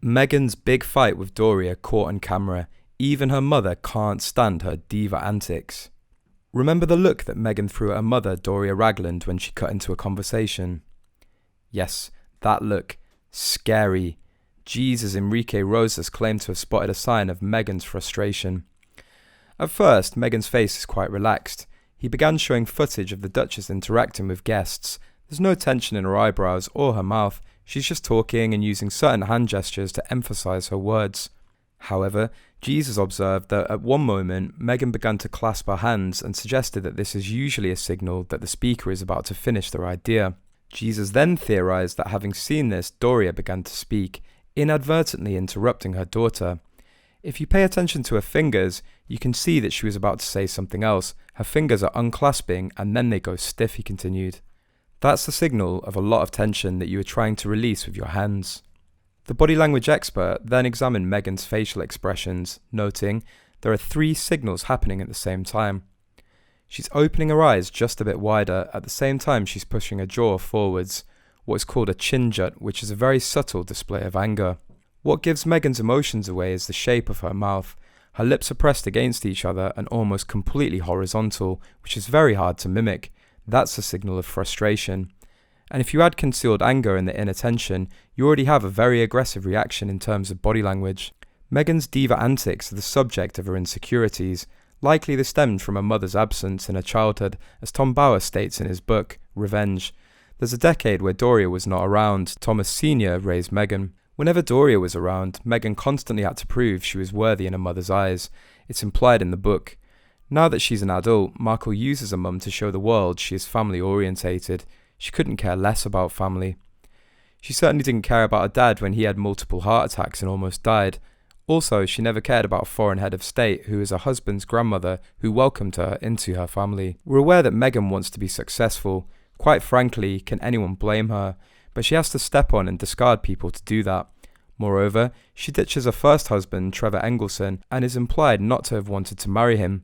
Meghan's big fight with Doria caught on camera. Even her mother can't stand her diva antics. Remember the look that Meghan threw at her mother, Doria Ragland, when she cut into a conversation? Yes, that look. Scary. Jesus Enrique Rosas claimed to have spotted a sign of Meghan's frustration. At first, Meghan's face is quite relaxed. He began showing footage of the Duchess interacting with guests. There's no tension in her eyebrows or her mouth. She's just talking and using certain hand gestures to emphasize her words. However, Jesus observed that at one moment, Meghan began to clasp her hands and suggested that this is usually a signal that the speaker is about to finish their idea. Jesus then theorized that having seen this, Doria began to speak, inadvertently interrupting her daughter. If you pay attention to her fingers, you can see that she was about to say something else. Her fingers are unclasping and then they go stiff, he continued. That's the signal of a lot of tension that you are trying to release with your hands. The body language expert then examined Meghan's facial expressions, noting there are 3 signals happening at the same time. She's opening her eyes just a bit wider, at the same time she's pushing her jaw forwards, what is called a chin jut, which is a very subtle display of anger. What gives Meghan's emotions away is the shape of her mouth. Her lips are pressed against each other and almost completely horizontal, which is very hard to mimic. That's a signal of frustration. And if you add concealed anger and the inner tension, you already have a very aggressive reaction in terms of body language. Meghan's diva antics are the subject of her insecurities. Likely this stemmed from her mother's absence in her childhood, as Tom Bauer states in his book, Revenge. There's a decade where Doria was not around. Thomas Sr. raised Meghan. Whenever Doria was around, Meghan constantly had to prove she was worthy in her mother's eyes. It's implied in the book. Now that she's an adult, MARKLE uses her mum to show the world she is family orientated. She couldn't care less about family. She certainly didn't care about her dad when he had multiple heart attacks and almost died. Also, she never cared about a foreign head of state who is her husband's grandmother who welcomed her into her family. We're aware that Meghan wants to be successful. Quite frankly, can anyone blame her? But she has to step on and discard people to do that. Moreover, she ditches her first husband, Trevor Engelson, and is implied not to have wanted to marry him.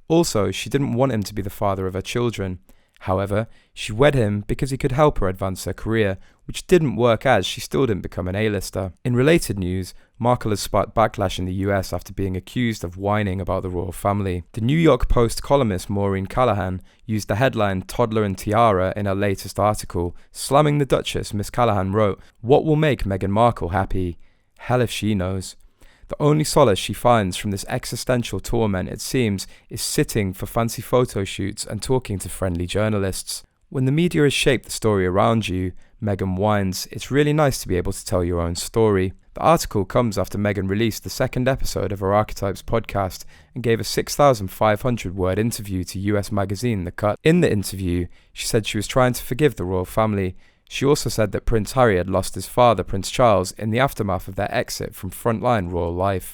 Also, she didn't want him to be the father of her children. However, she wed him because he could help her advance her career, which didn't work as she still didn't become an A-lister. In related news, MARKLE has sparked backlash in the US after being accused of whining about the royal family. The New York Post columnist Maureen Callahan used the headline Toddler and Tiara in her latest article, slamming the Duchess. Miss Callahan wrote, "What will make Meghan Markle happy? Hell if she knows." The only solace she finds from this existential torment, it seems, is sitting for fancy photo shoots and talking to friendly journalists. When the media has shaped the story around you, Meghan whines, it's really nice to be able to tell your own story. The article comes after Meghan released the 2nd episode of her Archetypes podcast and gave a 6,500-word interview to US magazine The Cut. In the interview, she said she was trying to forgive the royal family. She also said that Prince Harry had lost his father, Prince Charles, in the aftermath of their exit from frontline royal life.